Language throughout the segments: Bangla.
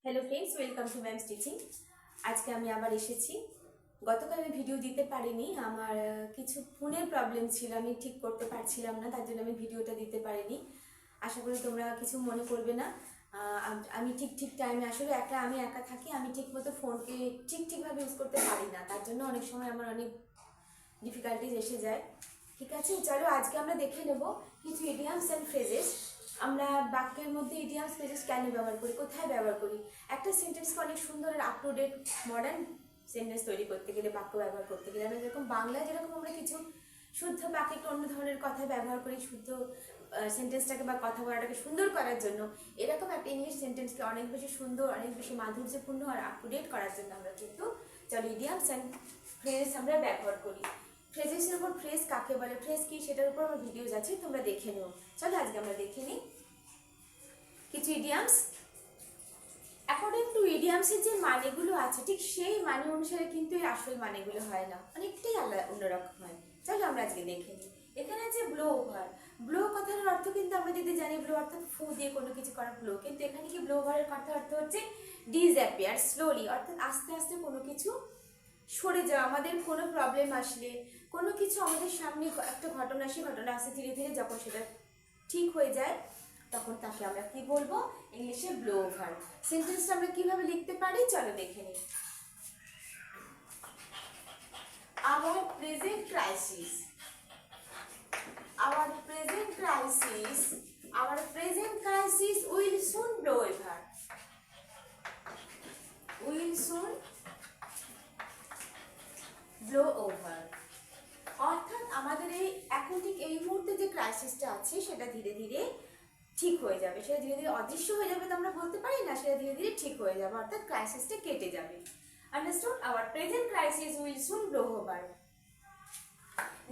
Hello friends, welcome to ma'am's teaching. আজকে আমি আবার এসেছি। গতকাল আমি ভিডিও দিতে পারিনি, আমার কিছু ফোনের প্রবলেম ছিল, আমি ঠিক করতে পারছিলাম না, তার জন্য আমি ভিডিওটা দিতে পারিনি। আশা করি তোমরা কিছু মনে করবে না। আমি ঠিক টাইমে আসলে আমি একা থাকি, আমি ঠিক মতো ফোনকে ঠিকভাবে ইউজ করতে পারি না, তার জন্য অনেক সময় আমার অনেক ডিফিকাল্টিজ এসে যায়। ঠিক আছে, চলো আজকে আমরা দেখে নেব কিছু ইডিয়ামস অ্যান্ড ফ্রেজেস। আমরা বাক্যের মধ্যে ইডিয়ামস ফ্রেজেস কেন ব্যবহার করি, কোথায় ব্যবহার করি, একটা সেন্টেন্সকে অনেক সুন্দর আর up to date modern sentence তৈরি করতে গেলে, বাক্য ব্যবহার করতে গেলে আমরা যেরকম বাংলায় যেরকম আমরা কিছু শুদ্ধ বাক্যে একটু অন্য ধরনের কথা ব্যবহার করি শুদ্ধ সেন্টেন্সটাকে বা কথা বলাটাকে সুন্দর করার জন্য, এরকম একটা ইংলিশ সেন্টেন্সকে অনেক বেশি সুন্দর, অনেক বেশি মাধুর্যপূর্ণ আর আপ টু ডেট করার জন্য আমরা কিন্তু চলো ইডিয়ামস অ্যান্ড ফ্রেজ আমরা ব্যবহার করি। ফ্রেজেসের উপর ফ্রেজ কাকে বলে, ফ্রেজ কি, সেটার উপর আমার ভিডিও যাচ্ছে, তোমরা দেখে নিও। চলো আজকে আমরা দেখে নিই কিছু ইডিয়ামস। অ্যাকর্ডিং টু ইডিয়ামসের যে মানেগুলো আছে, ঠিক সেই মানে অনুসারে কিন্তু এর আসল মানেগুলো হয় না, অনেকটাই আলাদা অন্যরকম হয়। চলো আমরা আজকে দেখে নিই। এখানে আছে ব্লো ওভার। ব্লো কথার অর্থ কিন্তু আমরা যদি জানি ব্লো অর্থাৎ ফু দিয়ে কোনো কিছু করা ব্লো, কিন্তু এখানে কি ব্লো ওভারের কথা অর্থ হচ্ছে ডিসঅ্যাপিয়ার স্লোলি, অর্থাৎ আস্তে আস্তে কোনো কিছু সরে যাওয়া। আমাদের কোনো প্রবলেম আসলে, কোনো কিছু আমাদের সামনে একটা ঘটনা, সেই ঘটনা আসে ধীরে ধীরে যখন সেটা ঠিক হয়ে যায়, তখন তাকে আমরা কি বলবো, ইংলিশে ব্লো ওভার। সেন্টেন্সটা আমরা কিভাবে লিখতে পারি চলো দেখে নিই। Our present crisis, our present crisis, our present crisis will soon blow over, will soon blow over। অর্থাৎ আমাদের এই এখন ঠিক এই মুহূর্তে যে ক্রাইসিসটা আছে সেটা ধীরে ধীরে ঠিক হয়ে যাবে, সেটা ধীরে ধীরে অদৃশ্য হয়ে যাবে তো আমরা বলতে পারি না, সেটা ধীরে ধীরে ঠিক হয়ে যাবে, অর্থাৎ ক্রাইসিসটা কেটে যাবে। Understood? Our present crisis will soon blow over.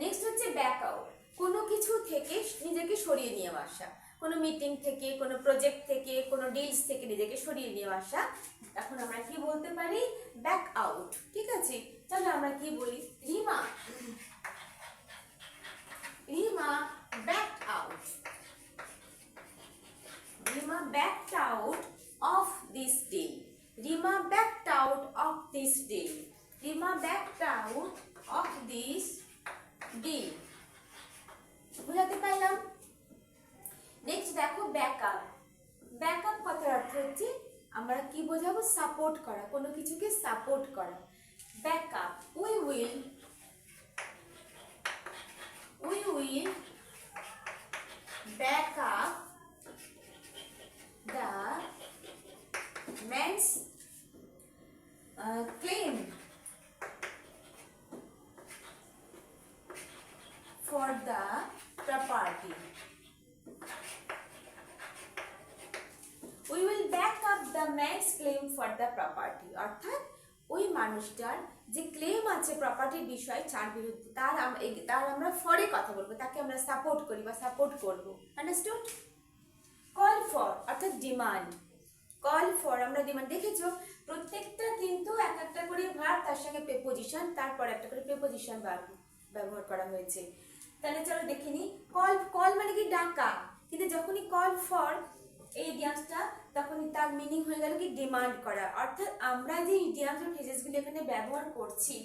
Next হচ্ছে ব্যাক আউট, কোনো কিছু থেকে নিজেকে সরিয়ে নিয়ে আসা, কোনো মিটিং থেকে, কোনো প্রজেক্ট থেকে, কোনো ডিলস থেকে নিজেকে সরিয়ে নিয়ে আসা, এখন আমরা কি বলতে পারি, ব্যাক আউট। ঠিক আছে, তাহলে আমরা কি বলি, Rima backed out. Rima backed out of this deal. Rima backed out of this deal. Rima backed out of this deal. বুঝাতে পারলাম? নেক্সট দেখো ব্যাকআপ। ব্যাকআপ কথার অর্থ হচ্ছে আমরা কি বোঝাবো, সাপোর্ট করা, কোনো কিছুকে সাপোর্ট করা। Backup, we will back up the man's claim for the property. We will back up the man's claim for the property. অর্থাৎ ওই মানুষটার যে ক্লেম আছে প্রপার্টির বিষয়ে, তার বিরুদ্ধে তার আমরা ফরে কথা বলবো, তাকে আমরা সাপোর্ট করি বা সাপোর্ট করবো। আন্ডারস্টুড? কল ফর অর্থাৎ ডিমান্ড। কল ফর আমরা ডিমান্ড, দেখেছো প্রত্যেকটা কিন্তু এক একটা করে ভার্ব, তার সঙ্গে প্রিপোজিশন, তারপর একটা করে প্রিপোজিশন ব্যবহার করা হয়েছে। তাহলে চলো দেখে নিই। কল মানে কি ডাকা, কিন্তু যখনই কল ফর এই ইডিয়ামসটা, তখনই তার মিনিং হয়ে গেল কি ডিমান্ড করা। অর্থাৎ আমরা যে ইডিয়ামস ও ফ্রেজেসগুলো এখানে ব্যবহার করছি,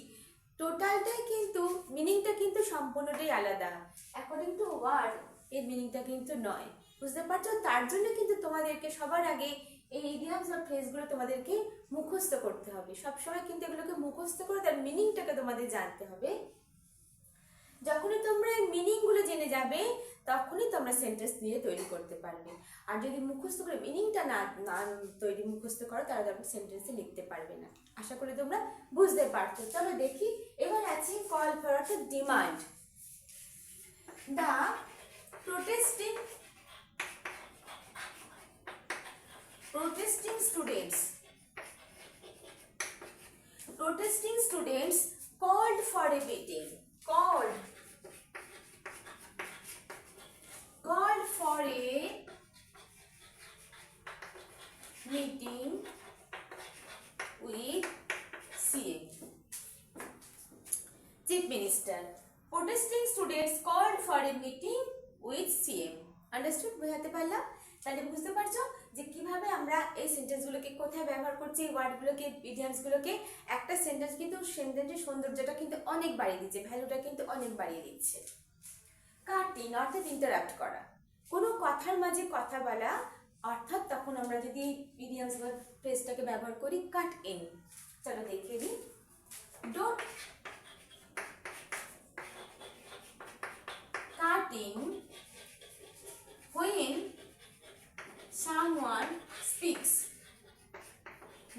টোটালটাই কিন্তু মিনিংটা কিন্তু সম্পূর্ণটাই আলাদা। অ্যাকর্ডিং টু ওয়ার্ড এর মিনিংটা কিন্তু নয়, বুঝতে পারছো? তার জন্য কিন্তু তোমাদেরকে সবার আগে এই ইডিয়ামস আর ফ্রেজগুলো তোমাদেরকে মুখস্থ করতে হবে। সবসময় কিন্তু এগুলোকে মুখস্থ করে তার মিনিংটাকে তোমাদের জানতে হবে। যখনই তোমরা এই মিনিংগুলো জেনে যাবে, তখনই তোমরা সেন্টেন্স নিয়ে তৈরি করতে পারবে। আর যদি মুখস্থ করে মিনিংটা না মুখস্থ করো, তাহলে তোমরা সেন্টেন্সে লিখতে পারবে না। আশা করি তোমরা বুঝতে পারছো। চলো দেখি, এবার আছে কল ফর অর্থাৎ demand. The protesting students called for a meeting. Called for a meeting with CM, Chief Minister. Protesting students called for a meeting with CM. Understood? বুঝাতে পারলাম? তাহলে বুঝতে পারছো যে কিভাবে আমরা এই সেন্টেন্সগুলোকে কোথায় ব্যবহার করছি, এই ওয়ার্ডগুলোকে, ইডিয়ামসগুলোকে। একটা সেন্টেন্স কিন্তু সেন্টেন্সের সৌন্দর্যটা কিন্তু অনেক বাড়িয়ে দিচ্ছে, ভ্যালুটা কিন্তু অনেক বাড়িয়ে দিচ্ছে। কাটিং অর্থাৎ ইন্টারাপ্ট করা, কোনো কথার মাঝে কথা বলা, অর্থাৎ তখন আমরা যদি ইডিয়ামস বা ফ্রেজটাকে ব্যবহার করি কাট ইন। চলো দেখিয়ে দিই। Don't cutting when someone speaks,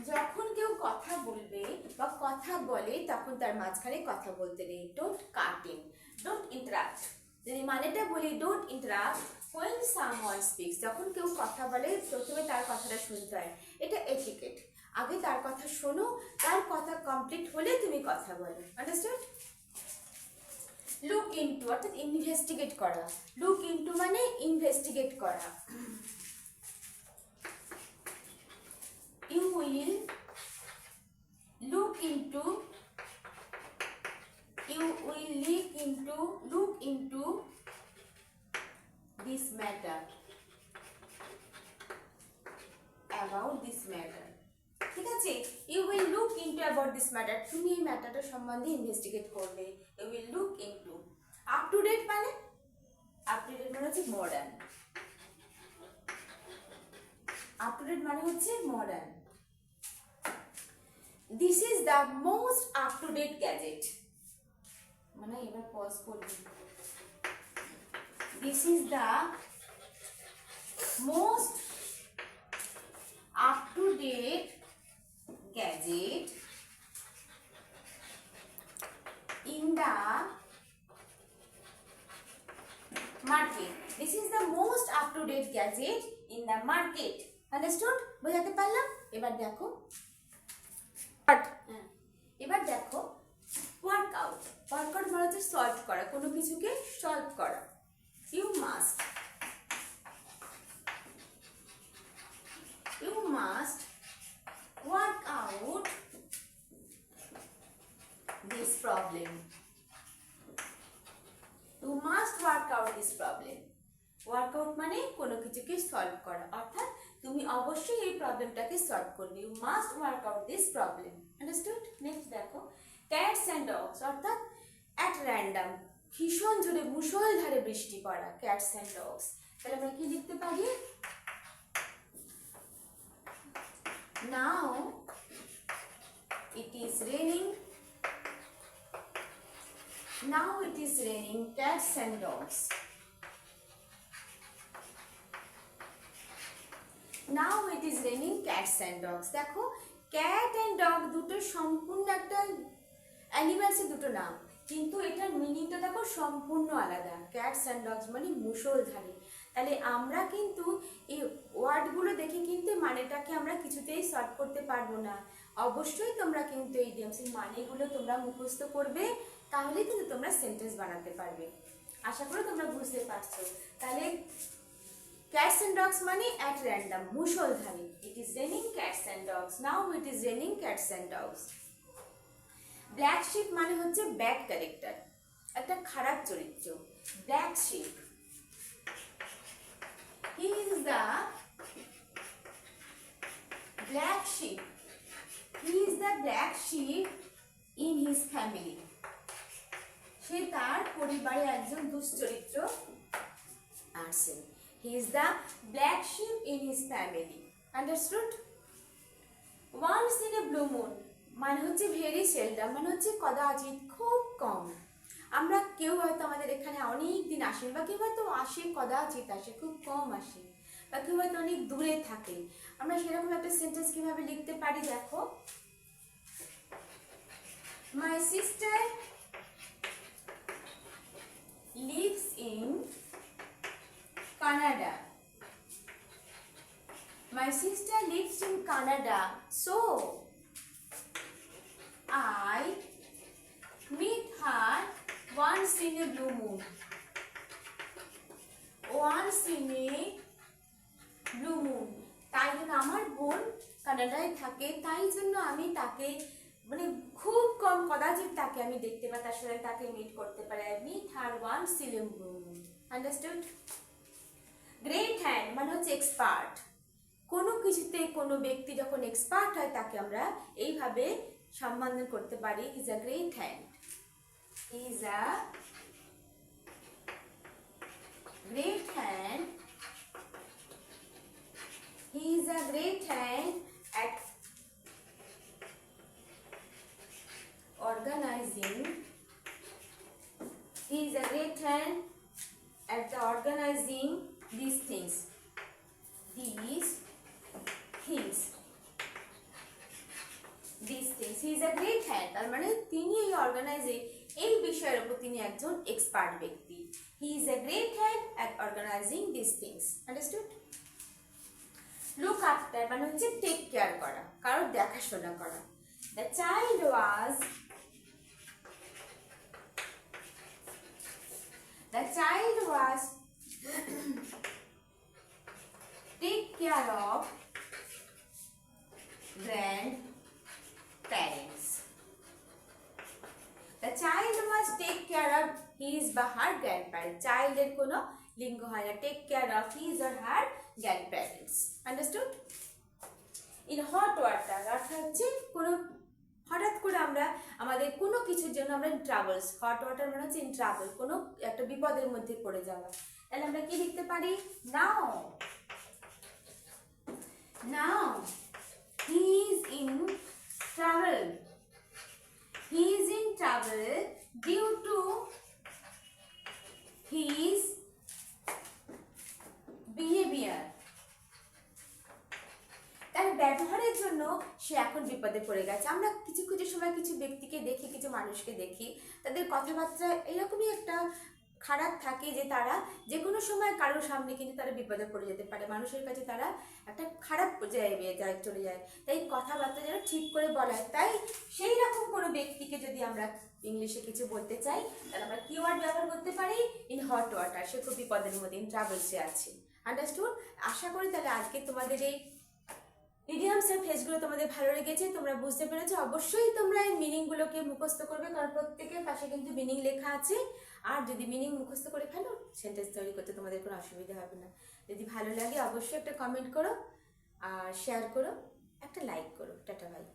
যখন কেউ কথা বলবে বা কথা বলে তখন তার মাঝখানে কথা বলতে নেই। Don't cutting, don't interrupt. যদি মানেটা বলি don't interrupt when someone speaks, যখন কেউ কথা বলে প্রথমে তার কথাটা শুনতে হয়, এটা এটিকেট। আগে তার কথা শোনো, তার কথা কমপ্লিট হলে তুমি কথা বলো। আন্ডারস্ট্যান্ড? লুক ইনটু অর্থাৎ ইনভেস্টিগেট করা। লুক ইনটু মানে ইনভেস্টিগেট করা। You will look into, you will look into this matter, about this matter. ঠিক আছে, you will look into about this matter, তুমি এই ম্যাটারটা সম্বন্ধে ইনভেস্টিগেট করবে। You will look into. Up to date মানে, আপ টু ডেট মানে হচ্ছে মডার্ন। আপ টু ডেট মানে হচ্ছে modern. This is the most up to date gadget, মানে এবার পজ করবি। This is the most up to date gadget in the market. This is the most up-to-date gadget in the market. Understood? বোঝাতে পারলাম? এবার দেখো, এবার দেখো ওয়ার্কআউট। ওয়ার্কআউট মানে হচ্ছে সলভ করা, কোনো কিছুকে সলভ করা। You must work out this problem. You must work out this problem. Work out মানে কোনো কিছুকে সলভ করা, অর্থাৎ তুমি অবশ্যই এই প্রবলেমটাকে সলভ করবে। You must work out this problem. Understood? Next দেখো ক্যাটস অ্যান্ড ডগস, অর্থাৎ অ্যাট র্যান্ডাম, ভীষণ জোরে মুষলধারে বৃষ্টি পড়া। ক্যাটস অ্যান্ড ডগস, তাহলে আমরা কি লিখতে পারি? Now it is raining. Now it is raining cats and dogs. Now it is raining cats and dogs. দেখো ক্যাট অ্যান্ড ডগ দুটো সম্পূর্ণ একটা অ্যানিমালসের দুটো নাম, কিন্তু এটার মিনিংটা দেখো সম্পূর্ণ আলাদা। ক্যাটস অ্যান্ড ডগস মানে মুষলধারে। তাহলে আমরা কিন্তু এই ওয়ার্ডগুলো দেখে কিন্তু মানেটাকে আমরা কিছুতেই সলভ করতে পারবো না। অবশ্যই তোমরা কিন্তু এই ইডিয়মসের মানেগুলো তোমরা মুখস্থ করবে, তাহলেই কিন্তু তোমরা সেন্টেন্স বানাতে পারবে। আশা করি তোমরা বুঝতে পারছো। তাহলে ক্যাটস অ্যান্ড ডগস মানে অ্যাট র্যান্ডাম, মুষলধারে। It is raining cats and dogs. Now it is raining cats and dogs. Black sheep মানে হচ্ছে ব্যাড ক্যারেক্টার, একটা খারাপ চরিত্র। Black sheep, he is the black sheep. He is the black sheep in his family. সে তার পরিবারে একজন দুশ্চরিত্র আছেন। He is the black sheep in his family. Understood? Once in a blue moon মানে হচ্ছে ভেরি সেলডম, মানে হচ্ছে কদাচিৎ, খুব কম। আমরা কেউ হয়তো আমাদের এখানে অনেক দিন আসেন, বা কেউ হয়তো আসে কদাচিৎ আসে, খুব কম আসে, বা কেউ হয়তো অনেক দূরে থাকে। আমরা সেরকম একটা সেন্টেন্স কিভাবে লিখতে পারি দেখো। My sister lives in Canada. My sister lives in Canada, so I meet her once in a blue moon. Once in a blue moon. তাই জন্য আমার বোন কানাডায় থাকে, তাই জন্য আমি তাকে মানে খুব কম কদাচিৎ তাকে আমি দেখতে পাই, তার সাথে তাকে মিট করতে পারি। I meet her once in a blue moon. Understood? Great hand মানে হচ্ছে এক্সপার্ট। কোনো কিছুতে কোনো ব্যক্তি যখন এক্সপার্ট হয় তাকে আমরা এইভাবে সম্বোধন করতে পারি, is a great hand, is a great hand, he is a great hand at organizing, he is a great hand at the organizing these things, these things, he is a great hand, তার মানে তিনি এই অর্গানাইজে এই বিষয়ের উপর তিনি একজন এক্সপার্ট ব্যক্তি। He is a great hand at organizing these things. Understood? Look after মানে হচ্ছে টেক কেয়ার করা, কারোর দেখাশোনা করা। The child was take care of grandparents. The child must take care of his বা her grandparents. Child এর কোনো লিঙ্গ হয় না, take care of his or her grandparents. Understood? In hot water অর্থাৎ হচ্ছে কোনো হঠাৎ করে আমরা আমাদের কোনো কিছুর জন্য আমরা ট্রাভেলস, হট ওয়াটার মানে হচ্ছে ইন ট্রাভেল, কোনো একটা বিপদের মধ্যে পড়ে যাওয়া, তাহলে আমরা কি লিখতে পারি? নাও he is in trouble. He is in trouble due to his behavior. তার ব্যবহারের জন্য সে এখন বিপদে পড়ে গেছে। আমরা কিছু কিছু সময় কিছু ব্যক্তিকে দেখি, কিছু মানুষকে দেখি, তাদের কথাবার্তা এরকমই একটা খারাপ থাকে যে তারা যে কোনো সময় কারোর সামনে কিন্তু তারা বিপদে পড়ে যেতে পারে, মানুষের কাছে তারা একটা খারাপ পর্যায়ে চলে যায়। তাই কথাবার্তা যেন ঠিক করে বলা হয়। তাই সেই রকম কোনো ব্যক্তিকে যদি আমরা ইংলিশে কিছু বলতে চাই তাহলে আমরা কি ওয়ার্ড ব্যবহার করতে পারি? ইন হট ওয়াটার, সে খুব বিপদের মধ্যে, ইন ট্রাভেলসে আছে। আন্ডারস্টুড? আশা করি তাহলে আজকে তোমাদের এই ইডিয়মস এর ফ্রেজগুলো তোমাদের ভালো লেগেছে, তোমরা বুঝতে পেরেছো। অবশ্যই তোমরা এই মিনিংগুলোকে মুখস্থ করবে, কারণ প্রত্যেকের পাশে কিন্তু মিনিং লেখা আছে। আর যদি মিনিং মুখস্থ করে ফেলো, সেন্টেন্স তৈরি করতে তোমাদের কোনো অসুবিধা হবে না। যদি ভালো লাগে অবশ্যই একটা কমেন্ট করো, আর শেয়ার করো, একটা লাইক করো। Tata, by.